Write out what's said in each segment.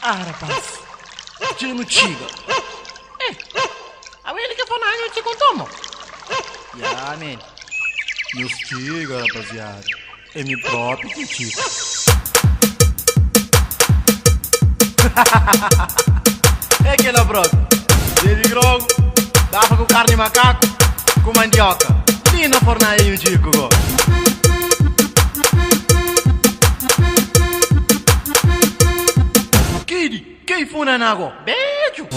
Ah, rapaz. Tino Tiga. Awele que foi na área te contou, mano. Yeah, man. Meus Tiga, rapaziada. É meu próprio que Tiga. É aquela brota. Desde grogo, dava com carne de macaco, com mandioca. E na fornalha o Tico, go. Kiri, quem foi na água? Beijo!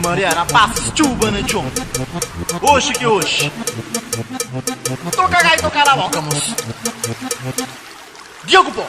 Maria, rapaz, chuva, né, John? Oxe que oxe. Toca aí, toca na boca, moço. Diogo, pô.